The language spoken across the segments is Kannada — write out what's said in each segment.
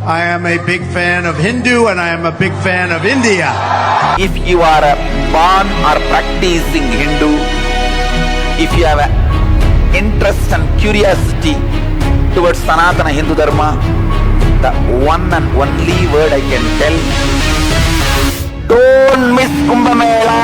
I am a big fan of Hindu and I am a big fan of India. If you are a born or practicing Hindu, if you have an interest and curiosity towards Sanatana Hindu Dharma, the one and only word I can tell, don't miss Kumbh Mela.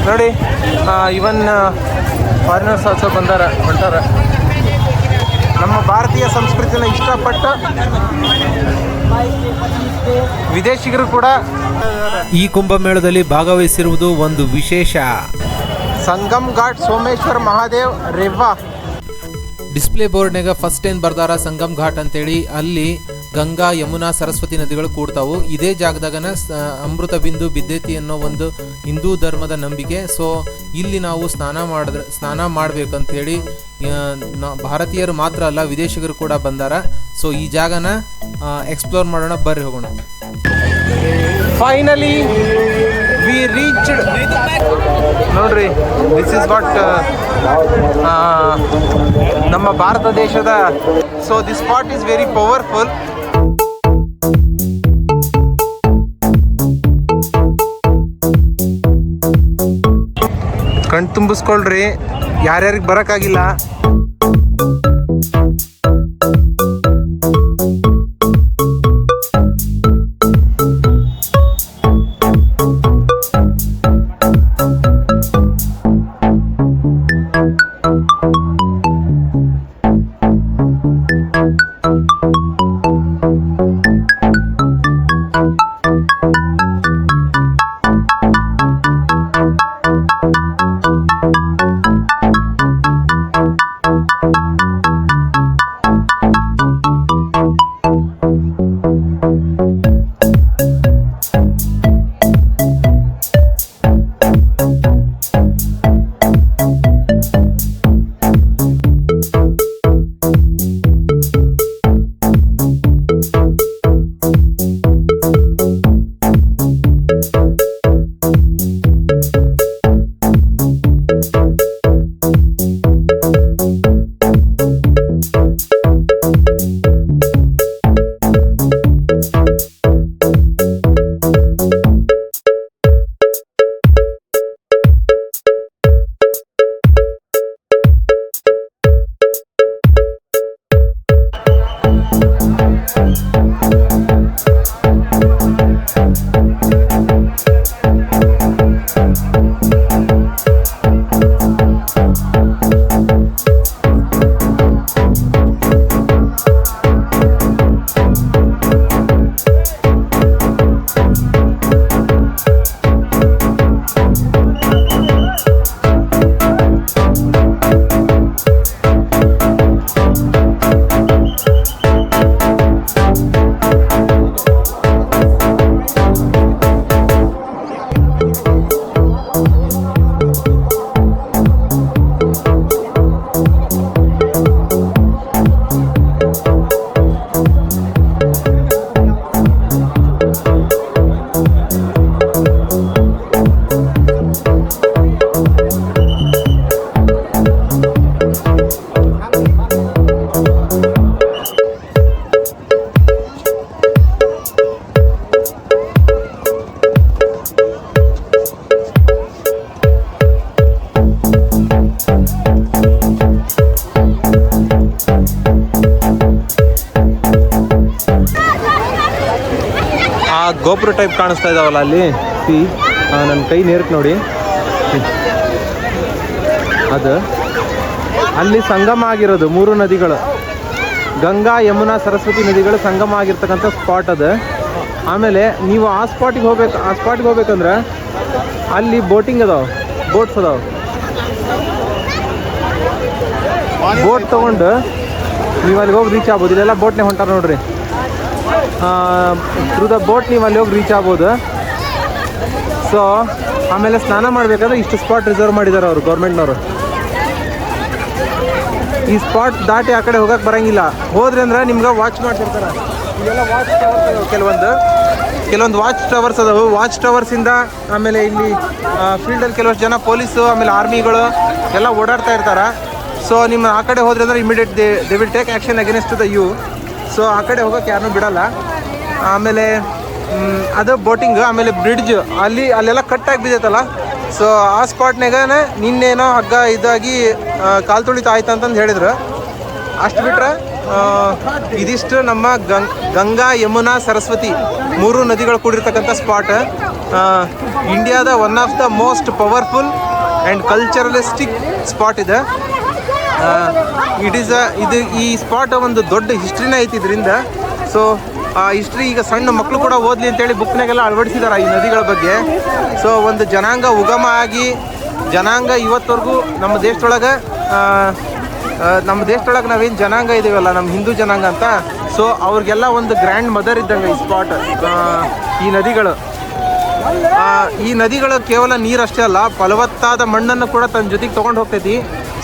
ನೋಡಿ ಇವನ್ ಫಾರಿನರ್ಸ್ ಆಲ್ಸೋ ಹೊಂಟಾರ ನಮ್ಮ ಭಾರತೀಯ ಸಂಸ್ಕೃತಿನ ಇಷ್ಟಪಟ್ಟು ವಿದೇಶಿಗರು ಕೂಡ ಈ ಕುಂಭಮೇಳದಲ್ಲಿ ಭಾಗವಹಿಸಿರುವುದು ಒಂದು ವಿಶೇಷ. ಸಂಗಮ್ ಘಾಟ್ ಸೋಮೇಶ್ವರ್ ಮಹಾದೇವ್ ರೆವ್ವಾ ಡಿಸ್ಪ್ಲೇ ಬೋರ್ಡ್ನಾಗ ಫಸ್ಟ್ ಟೈಮ್ ಬರ್ದಾರ ಸಂಗಮ್ ಘಾಟ್ ಅಂತೇಳಿ. ಅಲ್ಲಿ ಗಂಗಾ ಯಮುನಾ ಸರಸ್ವತಿ ನದಿಗಳು ಕೂಡ್ತಾವು. ಇದೇ ಜಾಗದಾಗನ ಅಮೃತ ಬಿಂದು ಬಿದ್ದೈತಿ ಅನ್ನೋ ಒಂದು ಹಿಂದೂ ಧರ್ಮದ ನಂಬಿಕೆ. ಸೊ ಇಲ್ಲಿ ನಾವು ಸ್ನಾನ ಮಾಡ್ಬೇಕಂತ ಹೇಳಿ ಭಾರತೀಯರು ಮಾತ್ರ ಅಲ್ಲ ವಿದೇಶಿಗರು ಕೂಡ ಬಂದಾರ. ಸೊ ಈ ಜಾಗನ ಎಕ್ಸ್ಪ್ಲೋರ್ ಮಾಡೋಣ, ಬರ್ರಿ ಹೋಗೋಣ. Finally we reached. ನೋಡ್ರಿ, ದಿಸ್ ಇಸ್ ವಾಟ್ ನಮ್ಮ ಭಾರತ ದೇಶದ. So this spot is very powerful. ಕಣ್ ತುಂಬಿಸ್ಕೊಳ್ರಿ, ಯಾರ್ಯಾರಿಗೆ ಬರೋಕ್ಕಾಗಿಲ್ಲ. ಗೋಪುರ ಟೈಪ್ ಕಾಣಿಸ್ತಾ ಇದಾವಲ್ಲ ಅಲ್ಲಿ, ನನ್ನ ಕೈ ನೇರಕ್ಕೆ ನೋಡಿ, ಅದು ಅಲ್ಲಿ ಸಂಗಮ ಆಗಿರೋದು 3 ನದಿಗಳು, ಗಂಗಾ ಯಮುನಾ ಸರಸ್ವತಿ ನದಿಗಳು ಸಂಗಮ ಆಗಿರ್ತಕ್ಕಂಥ ಸ್ಪಾಟ್ ಅದು. ಆಮೇಲೆ ನೀವು ಆ ಸ್ಪಾಟಿಗೆ ಹೋಗ್ಬೇಕಂದ್ರೆ ಅಲ್ಲಿ ಬೋಟಿಂಗ್ ಅದಾವೆ, ಬೋಟ್ಸ್ ಅದಾವೆ. ಬೋಟ್ ತೊಗೊಂಡು ನೀವು ಅಲ್ಲಿಗೆ ಹೋಗಿ ರೀಚ್ ಆಗ್ಬೋದು. ಇಲ್ಲೆಲ್ಲ ಬೋಟ್ನೇ ಹೊಂಟಾರ ನೋಡ್ರಿ. ಥ್ರೂ ದ ಬೋಟ್ ನೀವು ಅಲ್ಲಿ ಹೋಗಿ ರೀಚ್ ಆಗ್ಬೋದು. ಸೊ ಆಮೇಲೆ ಸ್ನಾನ ಮಾಡಬೇಕಾದ್ರೆ ಇಷ್ಟು ಸ್ಪಾಟ್ ರಿಸರ್ವ್ ಮಾಡಿದ್ದಾರೆ ಅವರು, ಗೌರ್ಮೆಂಟ್ನವರು. ಈ ಸ್ಪಾಟ್ ದಾಟಿ ಆ ಕಡೆ ಹೋಗಕ್ಕೆ ಬರೋಂಗಿಲ್ಲ. ಹೋದ್ರಿ ಅಂದ್ರೆ ನಿಮ್ಗೆ ವಾಚ್ ಮಾಡ್ತಿರ್ತಾರೆ. ಇವೆಲ್ಲ ವಾಚ್ ಟವರ್ಸ್ ಅದಾವೆ, ಕೆಲವೊಂದು ವಾಚ್ ಟವರ್ಸ್ ಅದಾವೆ. ವಾಚ್ ಟವರ್ಸಿಂದ ಆಮೇಲೆ ಇಲ್ಲಿ ಫೀಲ್ಡಲ್ಲಿ ಕೆಲವಷ್ಟು ಜನ ಪೊಲೀಸು ಆಮೇಲೆ ಆರ್ಮಿಗಳು ಎಲ್ಲ ಓಡಾಡ್ತಾ ಇರ್ತಾರೆ. ಸೊ ನಿಮ್ಮ ಆ ಕಡೆ ಹೋದ್ರೆ ಅಂದ್ರೆ immediate they will take action against the you. So ಆ ಕಡೆ ಹೋಗೋಕೆ ಯಾರನ್ನೂ ಬಿಡಲ್ಲ. ಆಮೇಲೆ ಅದು ಬೋಟಿಂಗ್. ಆಮೇಲೆ ಬ್ರಿಡ್ಜ್ ಅಲ್ಲೆಲ್ಲ ಕಟ್ಟಾಗಿ ಬಿದ್ದೈತಲ್ಲ. ಸೊ ಆ ಸ್ಪಾಟ್ನಾಗ ನಿನ್ನೇನೋ ಹಗ್ಗ ಇದಾಗಿ ಕಾಲು ತುಳಿತ ಆಯ್ತು ಅಂತಂದು ಹೇಳಿದ್ರು. ಅಷ್ಟು ಬಿಟ್ರೆ ಇದಿಷ್ಟು ನಮ್ಮ ಗಂಗಾ ಯಮುನಾ ಸರಸ್ವತಿ 3 ನದಿಗಳು ಕೂಡಿರ್ತಕ್ಕಂಥ ಸ್ಪಾಟ್. ಇಂಡಿಯಾದ one of the most powerful and culturalistic spot ಇದೆ. ಈ ಸ್ಪಾಟ್ ಒಂದು ದೊಡ್ಡ ಹಿಸ್ಟ್ರಿನ ಐತಿ ಇದರಿಂದ. ಸೊ ಆ ಹಿಸ್ಟ್ರಿ ಈಗ ಸಣ್ಣ ಮಕ್ಕಳು ಕೂಡ ಓದಲಿ ಅಂತೇಳಿ ಬುಕ್ನಾಗೆಲ್ಲ ಅಳವಡಿಸಿದ್ದಾರೆ ಈ ನದಿಗಳ ಬಗ್ಗೆ. ಸೊ ಒಂದು ಜನಾಂಗ ಉಗಮ ಆಗಿ ಜನಾಂಗ ಇವತ್ತವರೆಗೂ ನಮ್ಮ ದೇಶದೊಳಗೆ ನಾವೇನು ಜನಾಂಗ ಇದೀವಲ್ಲ, ನಮ್ಮ ಹಿಂದೂ ಜನಾಂಗ ಅಂತ, ಸೊ ಅವ್ರಿಗೆಲ್ಲ ಒಂದು ಗ್ರ್ಯಾಂಡ್ ಮದರ್ ಇದ್ದಂಗೆ ಈ ಸ್ಪಾಟ್. ಈ ನದಿಗಳು ಕೇವಲ ನೀರಷ್ಟೇ ಅಲ್ಲ, ಫಲವತ್ತಾದ ಮಣ್ಣನ್ನು ಕೂಡ ತನ್ನ ಜೊತೆಗೆ ತೊಗೊಂಡು ಹೋಗ್ತೈತಿ.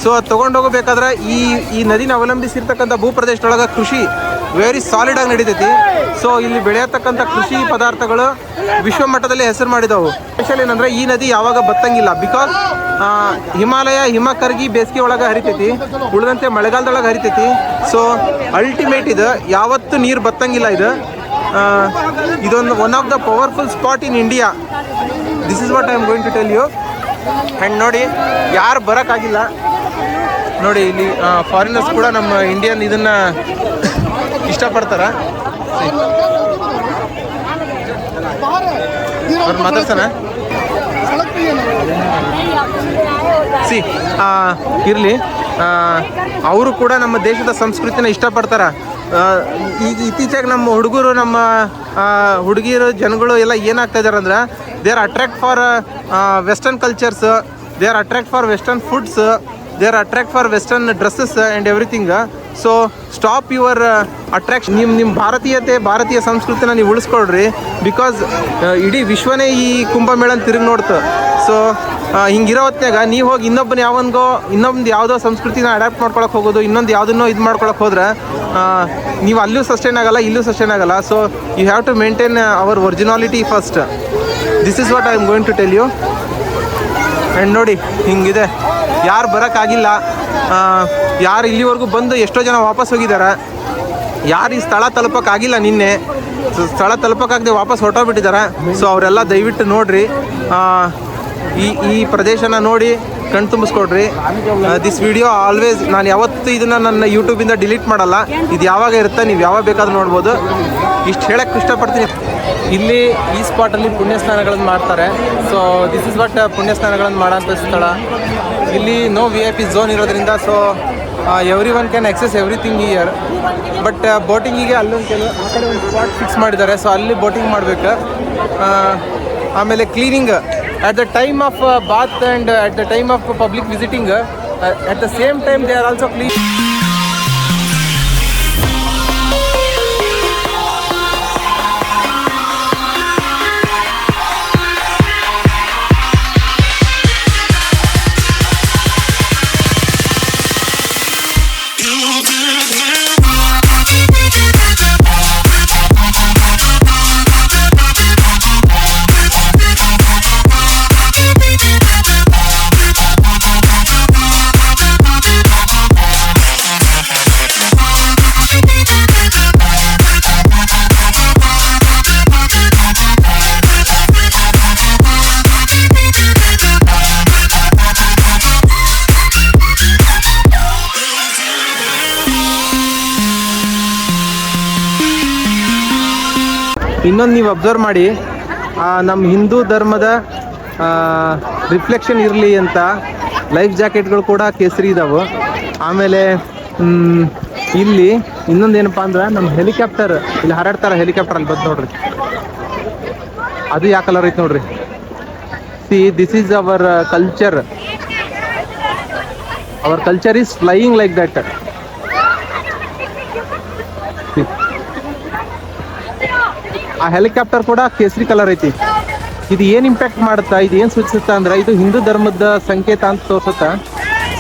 ಸೊ ಅದು ತೊಗೊಂಡು ಹೋಗಬೇಕಾದ್ರೆ ಈ ನದಿನ ಅವಲಂಬಿಸಿರ್ತಕ್ಕಂಥ ಭೂಪ್ರದೇಶದೊಳಗೆ ಕೃಷಿ ವೆರಿ ಸಾಲಿಡಾಗಿ ನಡೀತೈತಿ. ಸೊ ಇಲ್ಲಿ ಬೆಳೆಯತಕ್ಕಂಥ ಕೃಷಿ ಪದಾರ್ಥಗಳು ವಿಶ್ವ ಮಟ್ಟದಲ್ಲಿ ಹೆಸರು ಮಾಡಿದವು. ಸ್ಪೆಷಲ್ ಏನಂದರೆ ಈ ನದಿ ಯಾವಾಗ ಬತ್ತಂಗಿಲ್ಲ, ಬಿಕಾಸ್ ಹಿಮಾಲಯ ಹಿಮ ಕರಗಿ ಬೇಸಿಗೆ ಒಳಗೆ ಹರಿತೈತಿ, ಉಳಿದಂತೆ ಮಳೆಗಾಲದೊಳಗೆ ಹರಿತೈತಿ. ಸೊ ಅಲ್ಟಿಮೇಟ್ ಇದು, ಯಾವತ್ತೂ ನೀರು ಬತ್ತಂಗಿಲ್ಲ. ಇದೊಂದು one of the powerful spot in India. This is what I am going to tell you. And ನೋಡಿ, ಯಾರು ಬರೋಕ್ಕಾಗಿಲ್ಲ ನೋಡಿ, ಇಲ್ಲಿ ಫಾರಿನರ್ಸ್ ಕೂಡ ನಮ್ಮ ಇಂಡಿಯನ್ ಇದನ್ನು ಇಷ್ಟಪಡ್ತಾರೆ. ಅವ್ರು ಮಾತಾಡ್ತಾನೆ ಇರಲಿ. ಅವರು ಕೂಡ ನಮ್ಮ ದೇಶದ ಸಂಸ್ಕೃತಿನ ಇಷ್ಟಪಡ್ತಾರೆ. ಈಗ ಇತ್ತೀಚೆಗೆ ನಮ್ಮ ಹುಡುಗರು, ನಮ್ಮ ಹುಡುಗಿಯರು, ಜನಗಳು ಎಲ್ಲ ಏನಾಗ್ತಾ ಇದ್ದಾರೆ ಅಂದ್ರೆ, they are attract for western cultures, they are attract for western foods, they are attract for western dresses and everything. So stop your attraction. ನಿಮ್ಮ ಭಾರತೀಯ ಸಂಸ್ಕೃತಿನ ನೀವು ಉಳಿಸ್ಕೊಳ್ರಿ. ಬಿಕಾಸ್ ಇಡೀ ವಿಶ್ವನೇ ಈ ಕುಂಭಮೇಳನ ತಿರುಗಿ ನೋಡ್ತು. ಸೊ ಹಿಂಗಿರೋ ಹೊತ್ನಾಗ ನೀವು ಹೋಗಿ ಇನ್ನೊಂದು ಯಾವುದೋ ಸಂಸ್ಕೃತಿನ ಅಡ್ಯಾಪ್ಟ್ ಮಾಡ್ಕೊಳಕ್ಕೆ ಹೋಗೋದು, ಇನ್ನೊಂದು ಯಾವುದನ್ನೋ ಇದು ಮಾಡ್ಕೊಳಕ್ಕೆ ಹೋದ್ರೆ ನೀವು ಅಲ್ಲೂ ಸಸ್ಟೈನ್ ಆಗಲ್ಲ, ಇಲ್ಲೂ ಸಸ್ಟೈನ್ ಆಗಲ್ಲ. So you have to maintain our originality first. This is what I am going to tell you. And ನೋಡಿ, ಹಿಂಗಿದೆ. ಯಾರು ಬರೋಕ್ಕಾಗಿಲ್ಲ, ಯಾರು ಇಲ್ಲಿವರೆಗೂ ಬಂದು ಎಷ್ಟೋ ಜನ ವಾಪಸ್ ಹೋಗಿದ್ದಾರೆ. ಯಾರು ಈ ಸ್ಥಳ ತಲುಪೋಕ್ಕಾಗಿಲ್ಲ, ನಿನ್ನೆ ಸ್ಥಳ ತಲುಪೋಕ್ಕಾಗದೆ ವಾಪಸ್ ಹೊರಟೋಗ್ಬಿಟ್ಟಿದ್ದಾರೆ. ಸೊ ಅವರೆಲ್ಲ ದಯವಿಟ್ಟು ನೋಡಿರಿ, ಈ ಪ್ರದೇಶನ ನೋಡಿ ಕಣ್ ತುಂಬಿಸ್ಕೊಡ್ರಿ. ದಿಸ್ ವಿಡಿಯೋ ಆಲ್ವೇಸ್, ನಾನು ಯಾವತ್ತೂ ಇದನ್ನು ನನ್ನ ಯೂಟ್ಯೂಬಿಂದ ಡಿಲೀಟ್ ಮಾಡಲ್ಲ. ಇದು ಯಾವಾಗ ಇರುತ್ತೆ, ನೀವು ಯಾವಾಗ ಬೇಕಾದ್ರೂ ನೋಡ್ಬೋದು. ಇಷ್ಟು ಹೇಳಕ್ಕೆ ಇಷ್ಟಪಡ್ತೀನಿ. ಇಲ್ಲಿ ಈ ಸ್ಪಾಟಲ್ಲಿ ಪುಣ್ಯ ಸ್ನಾನಗಳನ್ನು ಮಾಡ್ತಾರೆ. ಸೊ ದಿಸ್ ಇಸ್ ವಾಟ್ ಪುಣ್ಯ ಮಾಡೋಂಥ ಸ್ಥಳ. ಇಲ್ಲಿ ನೋ VIP ಝೋನ್ ಇರೋದ್ರಿಂದ so everyone can access everything here. But ಬೋಟಿಂಗಿಗೆ ಅಲ್ಲೊಂದು ಆ ಕಡೆ ಒಂದು ಸ್ಪಾಟ್ ಫಿಕ್ಸ್ ಮಾಡಿದ್ದಾರೆ. ಸೊ ಅಲ್ಲಿ ಬೋಟಿಂಗ್ ಮಾಡಬೇಕು. ಆಮೇಲೆ cleaning at the time of bath and at the time of public visiting, at the same time they are also clean. ಇನ್ನೊಂದು ನೀವು ಅಬ್ಸರ್ವ್ ಮಾಡಿ, ನಮ್ಮ ಹಿಂದೂ ಧರ್ಮದ ರಿಫ್ಲೆಕ್ಷನ್ ಇರಲಿ ಅಂತ ಲೈಫ್ ಜಾಕೆಟ್ಗಳು ಕೂಡ ಕೇಸರಿ ಇದಾವೆ. ಆಮೇಲೆ ಇಲ್ಲಿ ಇನ್ನೊಂದೇನಪ್ಪ ಅಂದ್ರೆ, ನಮ್ಮ ಹೆಲಿಕಾಪ್ಟರ್ ಇಲ್ಲಿ ಹಾರಾಡ್ತಾರೆ. ಹೆಲಿಕಾಪ್ಟರ್ ಅಲ್ಲಿ ಬಂದು ನೋಡ್ರಿ, ಅದು ಯಾವ ಕಲರ್ ಐತೆ ನೋಡ್ರಿ. C, this is our culture. Our culture is flying like that. ಆ ಹೆಲಿಕಾಪ್ಟರ್ ಕೂಡ ಕೇಸರಿ ಕಲರ್ ಐತಿ. ಇದು ಏನು ಇಂಪ್ಯಾಕ್ಟ್ ಮಾಡುತ್ತಾ, ಇದು ಏನು ಸೂಚಿಸುತ್ತಾ ಅಂದ್ರೆ, ಇದು ಹಿಂದೂ ಧರ್ಮದ ಸಂಕೇತ ಅಂತ ತೋರಿಸುತ್ತಾ.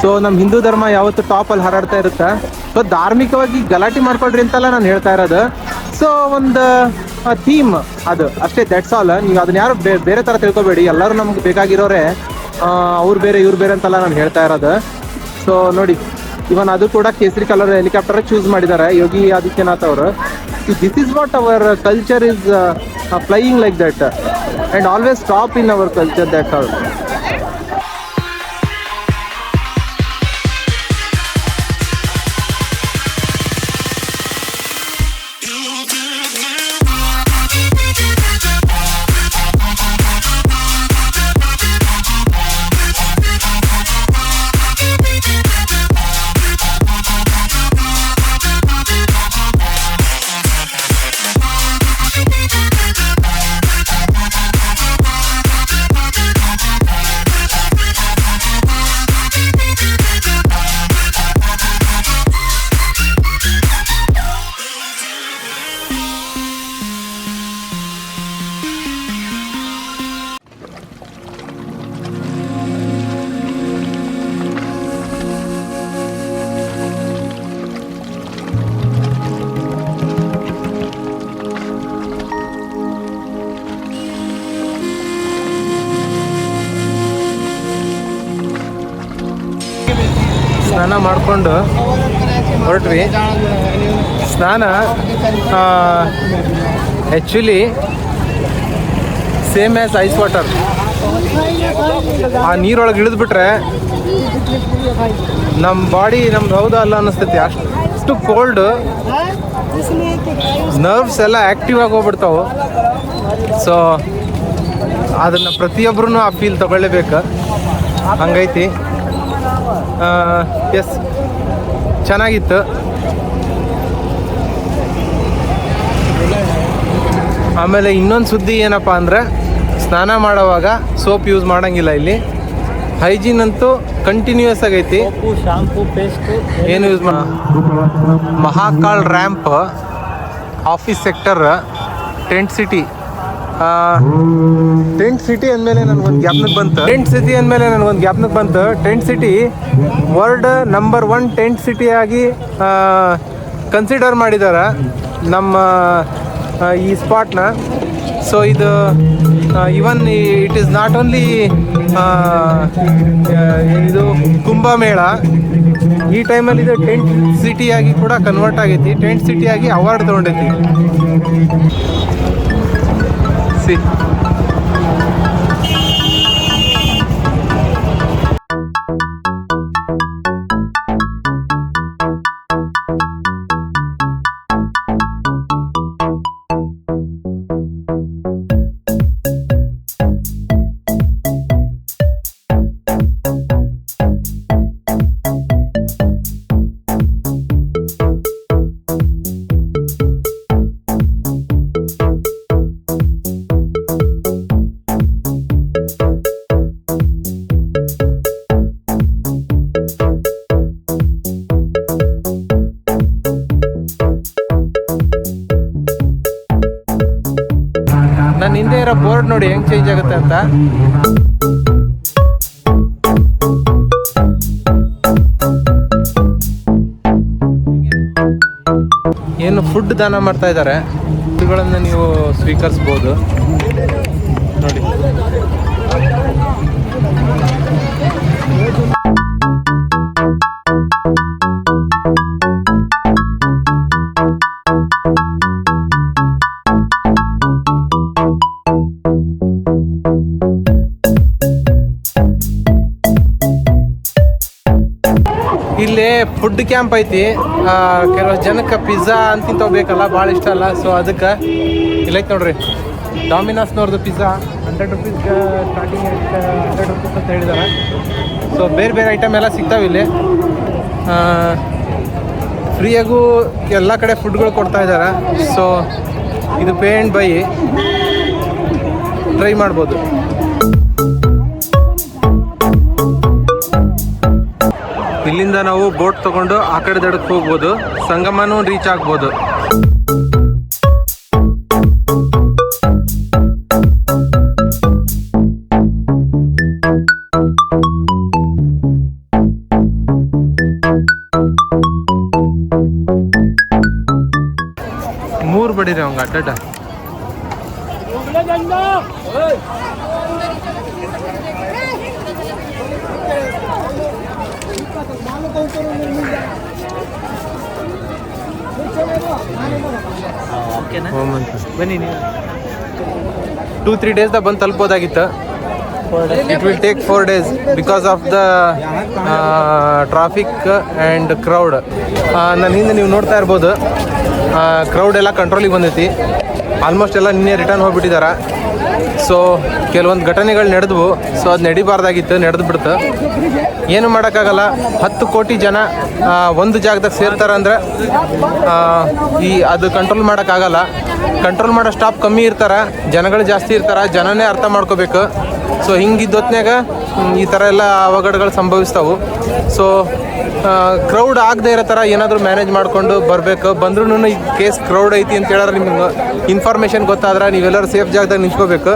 ಸೊ ನಮ್ಮ ಹಿಂದೂ ಧರ್ಮ ಯಾವತ್ತು ಟಾಪಲ್ಲಿ ಹಾರಾಡ್ತಾ ಇರುತ್ತೆ. ಸೊ ಧಾರ್ಮಿಕವಾಗಿ ಗಲಾಟೆ ಮಾಡ್ಕೊಳ್ರಿ ಅಂತೆಲ್ಲ ನಾನು ಹೇಳ್ತಾ ಇರೋದು. ಸೊ ಒಂದು ಥೀಮ್ ಅದು ಅಷ್ಟೇ, ದಟ್ಸ್ ಆಲ್. ನೀವು ಅದನ್ನ ಯಾರು ಬೇರೆ ಥರ ತಿಳ್ಕೊಬೇಡಿ. ಎಲ್ಲರೂ ನಮ್ಗೆ ಬೇಕಾಗಿರೋರೆ, ಅವ್ರು ಬೇರೆ ಇವ್ರು ಬೇರೆ ಅಂತೆಲ್ಲ ನಾನು ಹೇಳ್ತಾ ಇರೋದು. ಸೊ ನೋಡಿ, ಇವನ್ ಅದು ಕೂಡ ಕೇಸರಿ ಕಲರ್ ಹೆಲಿಕಾಪ್ಟರ್ ಚೂಸ್ ಮಾಡಿದ್ದಾರೆ ಯೋಗಿ ಆದಿತ್ಯನಾಥ್ ಅವರು. This is what our culture is flying like that and always stop in our culture, that's all. ಸ್ನಾನ ಮಾಡಿಕೊಂಡು ಹೊರಟ್ವಿ. ಸ್ನಾನ actually same as ice water. ಆ ನೀರೊಳಗೆ ಇಳಿದ್ಬಿಟ್ರೆ ನಮ್ಮ ಬಾಡಿ ನಮ್ದು ಹೌದಾ ಅಲ್ಲ ಅನ್ನಿಸ್ತೈತಿ, ಅಷ್ಟು ಕೋಲ್ಡ್. ನರ್ವ್ಸ್ ಎಲ್ಲ ಆ್ಯಕ್ಟಿವ್ ಆಗಿ ಹೋಗ್ಬಿಡ್ತಾವೆ. ಸೊ ಅದನ್ನು ಪ್ರತಿಯೊಬ್ಬರೂ ಆ ಫೀಲ್ ತಗೊಳ್ಳೇಬೇಕು, ಹಂಗೈತಿ. ಎಸ್, ಚೆನ್ನಾಗಿತ್ತು. ಆಮೇಲೆ ಇನ್ನೊಂದು ಸುದ್ದಿ ಏನಪ್ಪ ಅಂದರೆ, ಸ್ನಾನ ಮಾಡೋವಾಗ ಸೋಪ್ ಯೂಸ್ ಮಾಡೋಂಗಿಲ್ಲ ಇಲ್ಲಿ. ಹೈಜೀನ್ ಅಂತೂ ಕಂಟಿನ್ಯೂಯಸ್ ಆಗೈತಿ. ಶಾಂಪೂ ಪೇಸ್ಟ್ ಏನು ಯೂಸ್ ಮಾಡ. Mahakal ramp, office sector, tent city. Tent city ಅಂದಮೇಲೆ ನನಗೊಂದು ಜ್ಞಾಪನಕ್ಕೆ ಬಂತು. Tent city world number 1 tent ಸಿಟಿಯಾಗಿ ಕನ್ಸಿಡರ್ ಮಾಡಿದ್ದಾರೆ ನಮ್ಮ ಈ ಸ್ಪಾಟ್ನ. ಸೊ ಇದು even it is not only ಇದು ಕುಂಭಮೇಳ, ಈ ಟೈಮಲ್ಲಿ ಇದು ಟೆಂಟ್ ಸಿಟಿಯಾಗಿ ಕೂಡ ಕನ್ವರ್ಟ್ ಆಗೈತಿ. ಟೆಂಟ್ ಸಿಟಿಯಾಗಿ ಅವಾರ್ಡ್ ತೊಗೊಂಡೈತಿ. ಸಿ ನನ್ನ ಹಿಂದೆ ಇರೋ ಬೋರ್ಡ್ ನೋಡಿ ಹೆಂಗ್ ಚೇಂಜ್ ಆಗುತ್ತೆ ಅಂತ. ಏನು ಫುಡ್ ದಾನ ಮಾಡ್ತಾ ಇದ್ದಾರೆ, ಇವುಗಳನ್ನು ನೀವು ಸ್ವೀಕರಿಸ್ಬೋದು ನೋಡಿ. ಇಲ್ಲಿ ಫುಡ್ ಕ್ಯಾಂಪ್ ಐತಿ. ಕೆಲವು ಜನಕ್ಕೆ ಪಿಜ್ಜಾ ಅಂತಿಂತ ಬೇಕಲ್ಲ, ಭಾಳ ಇಷ್ಟ ಅಲ್ಲ. ಸೊ ಅದಕ್ಕೆ ಇಲ್ಲೈತೆ ನೋಡ್ರಿ, ಡಾಮಿನೋಸ್ನವ್ರದ್ದು ಪಿಜ್ಜಾ 100 ರೂಪೀಸ್ ಸ್ಟಾರ್ಟಿಂಗ್ 100 ರೂಪೀಸ್ ಅಂತ ಹೇಳಿದ್ದಾರೆ. ಸೊ ಬೇರೆ ಬೇರೆ ಐಟಮ್ ಎಲ್ಲ ಸಿಗ್ತಾವೆ ಇಲ್ಲಿ. ಫ್ರೀಯಾಗೂ ಎಲ್ಲ ಕಡೆ ಫುಡ್ಗಳು ಕೊಡ್ತಾ ಇದ್ದಾರೆ. ಸೊ ಇದು ಪೇ ಆ್ಯಂಡ್ ಬೈ, ಟ್ರೈ ಮಾಡ್ಬೋದು. ಇಲ್ಲಿಂದ ನಾವು ಬೋಟ್ ತಗೊಂಡು ಆ ಕಡೆ ದಡಕ್ಕೆ ಹೋಗ್ಬೋದು, ಸಂಗಮನೂ ರೀಚ್ ಆಗ್ಬೋದು. ನೋಡಿರಿ ಅವಂಗ ಅಡ್ಡಡ್ಡ. ಬನ್ನಿ ನೀವು 2-3 ಡೇಸ್ದಾಗ ಬಂದು ತಲುಪೋದಾಗಿತ್ತು. It will take 4 days because of the traffic and crowd. ನನ್ನ ಹಿಂದೆ ನೀವು ನೋಡ್ತಾ ಇರ್ಬೋದು, ಕ್ರೌಡ್ ಎಲ್ಲ ಕಂಟ್ರೋಲಿಗೆ ಬಂದೈತಿ. ಆಲ್ಮೋಸ್ಟ್ ಎಲ್ಲ ನಿನ್ನೆ ರಿಟರ್ನ್ ಹೋಗ್ಬಿಟ್ಟಿದ್ದಾರೆ. ಸೊ ಕೆಲವೊಂದು ಘಟನೆಗಳು ನಡೆದ್ವು. ಸೊ ಅದು ನಡಿಬಾರ್ದಾಗಿತ್ತು, ನಡೆದು ಬಿಡ್ತು. ಏನು ಮಾಡೋಕ್ಕಾಗಲ್ಲ. 10 ಕೋಟಿ ಜನ ಒಂದು ಜಾಗದಾಗ ಸೇರ್ತಾರಂದ್ರೆ ಅದು ಕಂಟ್ರೋಲ್ ಮಾಡೋಕ್ಕಾಗಲ್ಲ. ಕಂಟ್ರೋಲ್ ಮಾಡೋ ಸ್ಟಾಪ್ ಕಮ್ಮಿ ಇರ್ತಾರೆ, ಜನಗಳು ಜಾಸ್ತಿ ಇರ್ತಾರೆ. ಜನನೇ ಅರ್ಥ ಮಾಡ್ಕೋಬೇಕು. ಸೊ ಹಿಂಗಿದ್ದ ಹೊತ್ನ್ಯಾಗ ಈ ಥರ ಎಲ್ಲ ಅವಘಡಗಳು ಸಂಭವಿಸ್ತಾವೆ. ಸೊ ಕ್ರೌಡ್ ಆಗದೆ ಇರೋ ಥರ ಏನಾದರೂ ಮ್ಯಾನೇಜ್ ಮಾಡಿಕೊಂಡು ಬರಬೇಕು. ಬಂದ್ರೂ ಈ ಕೇಸ್ ಕ್ರೌಡ್ ಐತಿ ಅಂತ ಹೇಳಿದ್ರೆ ನಿಮ್ಗೆ ಇನ್ಫಾರ್ಮೇಷನ್ ಗೊತ್ತಾದ್ರೆ ನೀವೆಲ್ಲರೂ ಸೇಫ್ ಜಾಗದಾಗ ನಿಂತ್ಕೋಬೇಕು.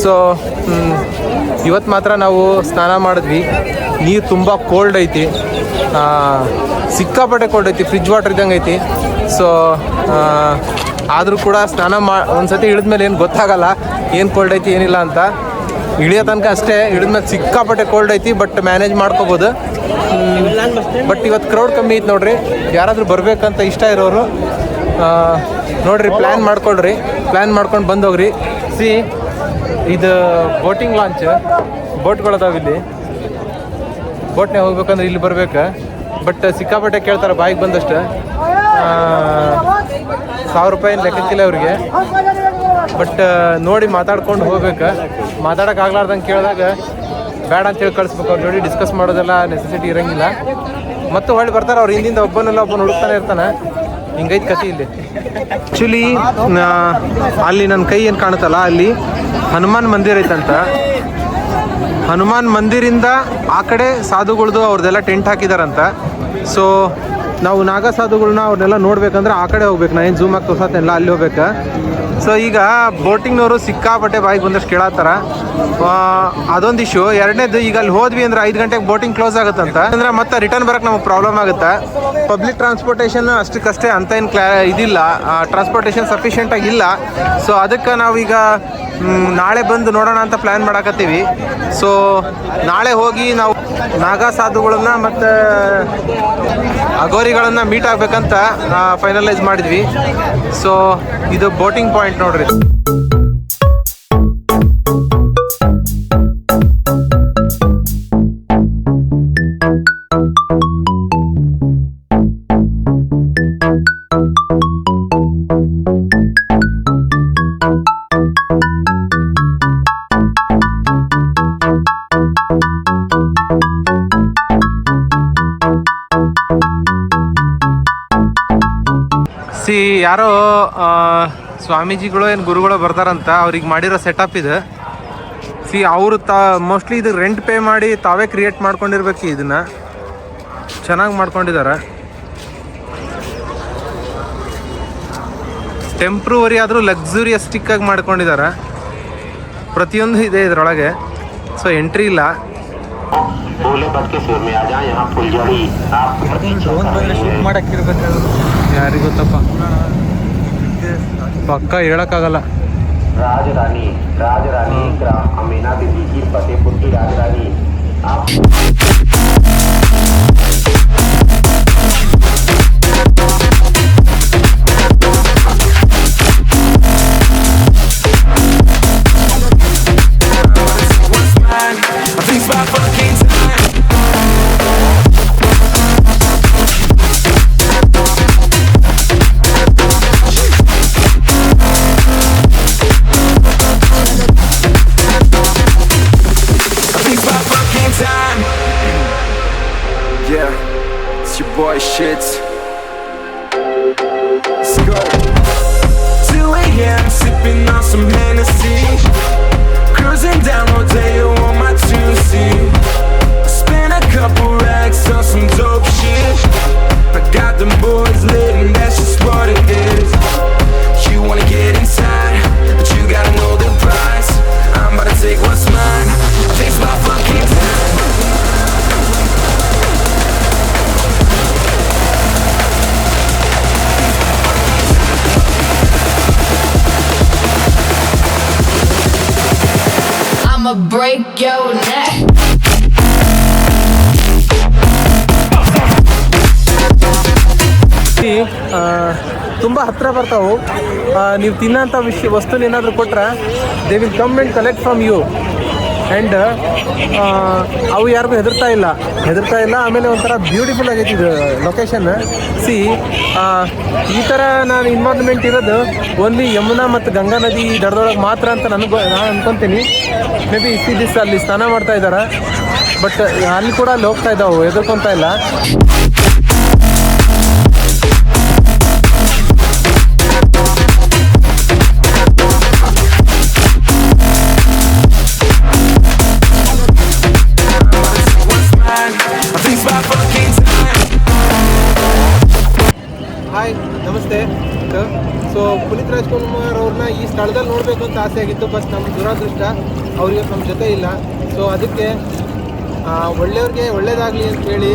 ಸೊ ಇವತ್ತು ಮಾತ್ರ ನಾವು ಸ್ನಾನ ಮಾಡಿದ್ವಿ. ನೀರು ತುಂಬ ಕೋಲ್ಡ್ ಐತಿ, ಸಿಕ್ಕಾಪಟ್ಟೆ ಕೋಲ್ಡ್ ಐತಿ, ಫ್ರಿಜ್ ವಾಟರ್ ಇದ್ದಂಗೆ ಐತಿ. ಸೊ ಆದರೂ ಕೂಡ ಸ್ನಾನ ಒಂದು ಸತಿ ಇಳಿದ್ಮೇಲೆ ಏನು ಗೊತ್ತಾಗಲ್ಲ ಏನು ಕೋಲ್ಡ್ ಐತಿ ಏನಿಲ್ಲ ಅಂತ. ಇಳಿಯೋ ತನಕ ಅಷ್ಟೇ, ಇಳಿದ್ಮೇಲೆ ಸಿಕ್ಕಾಪಟ್ಟೆ ಕೋಲ್ಡ್ ಐತಿ, ಬಟ್ ಮ್ಯಾನೇಜ್ ಮಾಡ್ಕೋಬೋದು. ಬಟ್ ಇವತ್ತು ಕ್ರೌಡ್ ಕಮ್ಮಿ ಐತಿ ನೋಡ್ರಿ. ಯಾರಾದರೂ ಬರಬೇಕಂತ ಇಷ್ಟ ಇರೋರು ನೋಡ್ರಿ, ಪ್ಲ್ಯಾನ್ ಮಾಡ್ಕೊಳ್ರಿ. ಪ್ಲ್ಯಾನ್ ಮಾಡ್ಕೊಂಡು ಬಂದೋಗ್ರಿ. ಸಿ, ಇದು ಬೋಟಿಂಗ್ ಲಾಂಚ್, ಬೋಟ್ಗಳದಾವ ಇಲ್ಲಿ. ಬೋಟ್ನಾಗ ಹೋಗ್ಬೇಕಂದ್ರೆ ಇಲ್ಲಿ ಬರ್ಬೇಕು. ಬಟ್ ಸಿಕ್ಕಾಪಟ್ಟೆ ಕೇಳ್ತಾರೆ ಬಾಯಿಗೆ ಬಂದಷ್ಟು. 1000 ರೂಪಾಯಿ ಲೆಕ್ಕಕ್ಕಿಲ್ಲ ಅವ್ರಿಗೆ. ಬಟ್ ನೋಡಿ ಮಾತಾಡ್ಕೊಂಡು ಹೋಗ್ಬೇಕು. ಮಾತಾಡೋಕ್ಕಾಗ್ಲಾರ್ದಂಗೆ ಕೇಳಿದಾಗ ಬೇಡ ಅಂತೇಳಿ ಕಳಿಸ್ಬೇಕು. ಅವ್ರು ನೋಡಿ ಡಿಸ್ಕಸ್ ಮಾಡೋದೆಲ್ಲ ನೆಸೆಸಿಟಿ ಇರೋಂಗಿಲ್ಲ. ಮತ್ತು ಹೊಳ್ಳಿ ಬರ್ತಾರೆ ಅವ್ರು ಹಿಂದಿಂದ ಒಬ್ಬನ ಹುಡುಕ್ತಾನೆ ಇರ್ತಾನೆ. ಹಿಂಗೈತೆ ಕಥೆ ಇಲ್ಲಿ. ಆ್ಯಕ್ಚುಲಿ ಅಲ್ಲಿ ನನ್ನ ಕೈ ಏನು ಕಾಣುತ್ತಲ್ಲ, ಅಲ್ಲಿ ಹನುಮಾನ್ ಮಂದಿರ ಐತಂತ. ಹನುಮಾನ್ ಮಂದಿರಿಂದ ಆ ಕಡೆ ಸಾಧುಗಳ್ದು ಅವ್ರದ್ದೆಲ್ಲ ಟೆಂಟ್ ಹಾಕಿದಾರಂತ. ಸೊ ನಾವು ನಾಗಾ ಸಾಧುಗಳನ್ನ ಅವ್ರನ್ನೆಲ್ಲ ನೋಡ್ಬೇಕಂದ್ರೆ ಆ ಕಡೆ ಹೋಗ್ಬೇಕು. ನಾನು ಏನು ಝೂಮ್ ಆಗಿ ತೋರ್ಸತ್ತೇನಿಲ್ಲ, ಅಲ್ಲಿ ಹೋಗ್ಬೇಕು. ಸೊ ಈಗ ಬೋಟಿಂಗ್ನವರು ಸಿಕ್ಕಾಪಟ್ಟೆ ಬಾಯಿಗೆ ಬಂದಷ್ಟು ಕೇಳತ್ತಾರ. ಅದೊಂದು ಇಶ್ಯೂ. ಎರಡನೇದು, ಈಗ ಅಲ್ಲಿ ಹೋದ್ವಿ ಅಂದ್ರೆ 5 ಗಂಟೆಗೆ ಬೋಟಿಂಗ್ ಕ್ಲೋಸ್ ಆಗುತ್ತಂತ. ಅಂದ್ರೆ ಮತ್ತೆ ರಿಟರ್ನ್ ಬರೋಕ್ಕೆ ನಮಗೆ ಪ್ರಾಬ್ಲಮ್ ಆಗುತ್ತೆ. ಪಬ್ಲಿಕ್ ಟ್ರಾನ್ಸ್ಪೋರ್ಟೇಷನ್ ಅಷ್ಟಕ್ಕಷ್ಟೇ ಅಂತ ಏನು ಇದಿಲ್ಲ, ಟ್ರಾನ್ಸ್ಪೋರ್ಟೇಷನ್ ಸಫಿಷಿಯೆಂಟಾಗಿ ಇಲ್ಲ. ಸೊ ಅದಕ್ಕೆ ನಾವೀಗ ನಾಳೆ ಬಂದು ನೋಡೋಣ ಅಂತ ಪ್ಲ್ಯಾನ್ ಮಾಡಾಕತ್ತೀವಿ. ಸೊ ನಾಳೆ ಹೋಗಿ ನಾವು ನಾಗಾ ಸಾಧುಗಳನ್ನ ಮತ್ತು ಅಗೋರಿಗಳನ್ನು ಮೀಟ್ ಆಗಬೇಕಂತ ಫೈನಲೈಸ್ ಮಾಡಿದ್ವಿ. ಸೊ ಇದು ಬೋಟಿಂಗ್ ಪಾಯಿಂಟ್ ನೋಡ್ರಿ. ಸಿ, ಯಾರೋ ಸ್ವಾಮೀಜಿಗಳು ಏನು ಗುರುಗಳು ಬರ್ತಾರಂತ, ಅವ್ರಿಗೆ ಮಾಡಿರೋ ಸೆಟಪ್ ಇದು. ಸಿ, ಅವರು ಮೋಸ್ಟ್ಲಿ ಇದು ರೆಂಟ್ ಪೇ ಮಾಡಿ ತಾವೇ ಕ್ರಿಯೇಟ್ ಮಾಡ್ಕೊಂಡಿರ್ಬೇಕು. ಇದನ್ನು ಚೆನ್ನಾಗಿ ಮಾಡ್ಕೊಂಡಿದ್ದಾರೆ. ಟೆಂಪ್ರವರಿ ಆದರೂ ಲಕ್ಸುರಿಯಸ್ಟಿಕ್ಕಾಗಿ ಮಾಡ್ಕೊಂಡಿದ್ದಾರೆ. ಪ್ರತಿಯೊಂದು ಇದೆ ಇದರೊಳಗೆ. ಸೊ ಎಂಟ್ರಿ ಇಲ್ಲ. ಯಾರಿಗೆ ಗೊತ್ತಪ್ಪ, ಪಕ್ಕ ಹೇಳಕ್ಕಾಗಲ್ಲ. राजरानी अमीना बीबी की फतेहपुर की राजरानी I'ma break your neck. ತುಂಬ ಹತ್ತಿರ ಬರ್ತಾವೆ. ನೀವು ತಿನ್ನೋಂಥ ವಸ್ತುನ ಏನಾದರೂ ಕೊಟ್ರೆ they will come and collect from you. And ಅವು ಯಾರಿಗೂ ಹೆದರ್ತಾ ಇಲ್ಲ. ಆಮೇಲೆ ಒಂಥರ ಬ್ಯೂಟಿಫುಲ್ ಆಗೈತಿ ಇದು ಲೊಕೇಶನ್. ಸಿ ಈ ಥರ ನಾನು ಇನ್ವಾಲ್ವ್ಮೆಂಟ್ ಇರೋದು ಓನ್ಲಿ ಯಮುನಾ ಮತ್ತು ಗಂಗಾ ನದಿ ದಡದೊಳಗೆ ಮಾತ್ರ ಅಂತ ನಾನು ಅನ್ಕೊತೀನಿ. ಮೇ ಬಿ ಇಷ್ಟು ದಿವಸ ಅಲ್ಲಿ ಸ್ನಾನ ಮಾಡ್ತಾ ಇದ್ದಾರೆ, ಬಟ್ ಅಲ್ಲಿ ಕೂಡ ಅಲ್ಲಿ ಹೋಗ್ತಾ ಇದ್ದಾವೆ, ಹೆದರ್ಕೊತಾ ಇಲ್ಲ. ಹಾಯ್, ನಮಸ್ತೆ. ಸೊ ಪುನೀತ್ ರಾಜ್ಕುಮಾರ್ ಅವ್ರನ್ನ ಈ ಸ್ಥಳದಲ್ಲಿ ನೋಡಬೇಕು ಅಂತ ಆಸೆ ಆಗಿತ್ತು, ಬಟ್ ನಮ್ಮ ದುರಾದೃಷ್ಟ ಅವ್ರಿಗೆ ನಮ್ಮ ಜೊತೆ ಇಲ್ಲ. ಸೊ ಅದಕ್ಕೆ ಒಳ್ಳೆಯವ್ರಿಗೆ ಒಳ್ಳೇದಾಗಲಿ ಅಂತ ಹೇಳಿ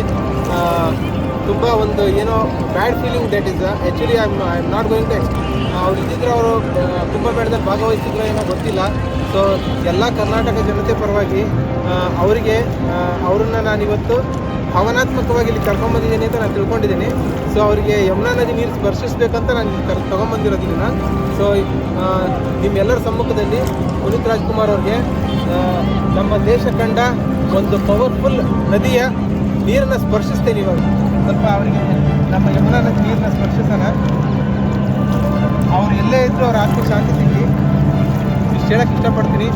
ತುಂಬ ಒಂದು ಏನೋ bad feeling that is actually I am not going to ಅವ್ರು ಇದ್ದಿದ್ರೆ ಅವರು ಕುಂಭಮೇಳದಲ್ಲಿ ಭಾಗವಹಿಸಿದ್ರು ಏನೋ ಗೊತ್ತಿಲ್ಲ. ಸೊ ಎಲ್ಲ ಕರ್ನಾಟಕ ಜನತೆ ಪರವಾಗಿ ಅವ್ರನ್ನ ನಾನಿವತ್ತು ಭಾವನಾತ್ಮಕವಾಗಿ ಇಲ್ಲಿ ಕರ್ಕೊಂಬಂದಿದ್ದೀನಿ ಅಂತ ನಾನು ತಿಳ್ಕೊಂಡಿದ್ದೀನಿ. ಸೊ ಅವರಿಗೆ ಯಮುನಾ ನದಿ ನೀರು ಸ್ಪರ್ಶಿಸಬೇಕಂತ ನಾನು ತೊಗೊಂಬಂದಿರೋದಿಲ್ಲ. ಸೊ ನಿಮ್ಮೆಲ್ಲರ ಸಮ್ಮುಖದಲ್ಲಿ ಪುನೀತ್ ರಾಜ್ಕುಮಾರ್ ಅವ್ರಿಗೆ ನಮ್ಮ ದೇಶ ಕಂಡ ಒಂದು ಪವರ್ಫುಲ್ ನದಿಯ ನೀರನ್ನು ಸ್ಪರ್ಶಿಸ್ತೇನೆ. ಇವಾಗ ಸ್ವಲ್ಪ ಅವರಿಗೆ ನಮ್ಮ ಯಮುನಾ ನದಿ ನೀರನ್ನ ಸ್ಪರ್ಶಿಸೋಣ. ಅವ್ರು ಎಲ್ಲೇ ಇದ್ದರೂ ಅವ್ರ ಆತ್ಮ ಶಾಂತಿ ಸಿಗಲಿ, ಇಷ್ಟು ಹೇಳಕ್ಕೆ ಇಷ್ಟಪಡ್ತೀನಿ.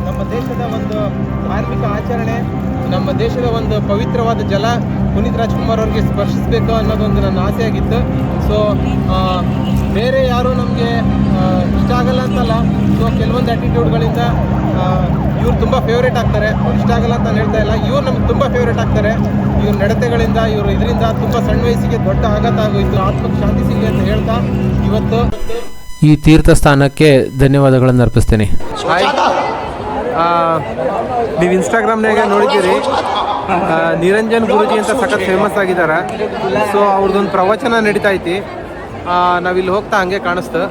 ನಮ್ಮ ದೇಶದ ಒಂದು ಧಾರ್ಮಿಕ ಆಚರಣೆ, ನಮ್ಮ ದೇಶದ ಒಂದು ಪವಿತ್ರವಾದ ಜಲ ಪುನೀತ್ ರಾಜ್ಕುಮಾರ್ ಅವ್ರಿಗೆ ಸ್ಪರ್ಶಿಸಬೇಕು ಅನ್ನೋದೊಂದು ನನ್ನ ಆಸೆ ಆಗಿತ್ತು. ಸೊ ಬೇರೆ ಯಾರು ನಮಗೆ ಇಷ್ಟ ಆಗಲ್ಲ ಅಂತಲ್ಲ. ಸೊ ಕೆಲವೊಂದು ಆ್ಯಟಿಟ್ಯೂಡ್ಗಳಿಂದ ಇವ್ರು ತುಂಬ ಫೇವ್ರೇಟ್ ಆಗ್ತಾರೆ. ಅವ್ರು ಇಷ್ಟ ಆಗಲ್ಲ ಅಂತ ನಾನು ಹೇಳ್ತಾ ಇಲ್ಲ, ಇವ್ರು ನಮ್ಗೆ ತುಂಬ ಫೇವ್ರೇಟ್ ಆಗ್ತಾರೆ. ಇವ್ರ ನಡತೆಗಳಿಂದ, ಇದರಿಂದ ತುಂಬ ಸಣ್ಣ ವಯಸ್ಸಿಗೆ ದೊಡ್ಡ ಆಘಾತ ಆಗೋಯಿತು. ಆತ್ಮಕ್ಕೆ ಶಾಂತಿ ಸಿಗಲಿ ಅಂತ ಹೇಳ್ತಾ ಇವತ್ತು ಈ ತೀರ್ಥ ಸ್ಥಾನಕ್ಕೆ ಧನ್ಯವಾದಗಳನ್ನು ಅರ್ಪಿಸ್ತೇನೆ. ನೀವು ಇನ್ಸ್ಟಾಗ್ರಾಮ್ನಾಗ ನೋಡಿದ್ದೀರಿ, ನಿರಂಜನ್ ಗುರುಜಿ ಅಂತ ಸಖತ್ ಫೇಮಸ್ ಆಗಿದ್ದಾರೆ. ಸೊ ಅವ್ರದ್ದೊಂದು ಪ್ರವಚನ ನಡೀತಾ ಐತಿ. ನಾವಿಲ್ಲಿ ಹೋಗ್ತಾ ಹಂಗೆ ಕಾಣಿಸ್ತು.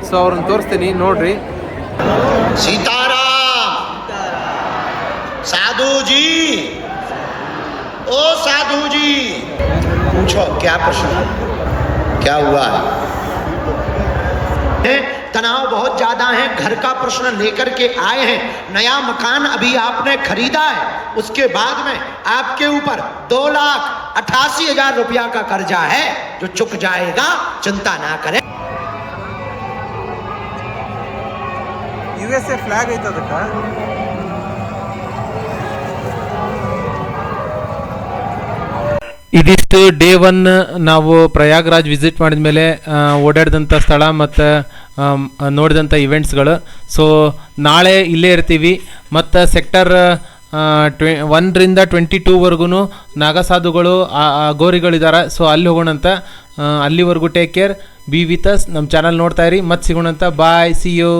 ಸೊ ಅವ್ರನ್ನ ತೋರಿಸ್ತೀನಿ, ನೋಡ್ರಿ. सीताराम साधु जी, ओ साधु जी, पूछो क्या प्रश्न, क्या हुआ है? तनाव बहुत ज्यादा है, घर का प्रश्न लेकर के आए हैं। नया मकान अभी आपने खरीदा है, उसके बाद में आपके ऊपर 2,88,000 रुपया का कर्जा है जो चुक जाएगा, चिंता ना करें। USA ಫ್ಲಾಗ್ ಐತೆ ಅದಕ್ಕೆ. ಇದಿಷ್ಟು ಡೇ 1 ನಾವು ಪ್ರಯಾಗ್ರಾಜ್ ವಿಸಿಟ್ ಮಾಡಿದ ಮೇಲೆ ಓಡಾಡಿದಂಥ ಸ್ಥಳ ಮತ್ತು ನೋಡಿದಂಥ ಇವೆಂಟ್ಸ್ಗಳು. ಸೊ ನಾಳೆ ಇಲ್ಲೇ ಇರ್ತೀವಿ. ಮತ್ತು ಸೆಕ್ಟರ್ 1ರಿಂದ 22ವರೆಗೂ ನಾಗಸಾಧುಗಳು ಗೋರಿಗಳಿದ್ದಾರೆ. ಸೊ ಅಲ್ಲಿ ಹೋಗೋಣಂತ. ಅಲ್ಲಿವರೆಗೂ take care, be with us. ನಮ್ಮ ಚಾನಲ್ ನೋಡ್ತಾ ಇರಿ. ಮತ್ತೆ ಸಿಗೋಣಂತ. ಬಾಯ್, ಸಿ ಯು.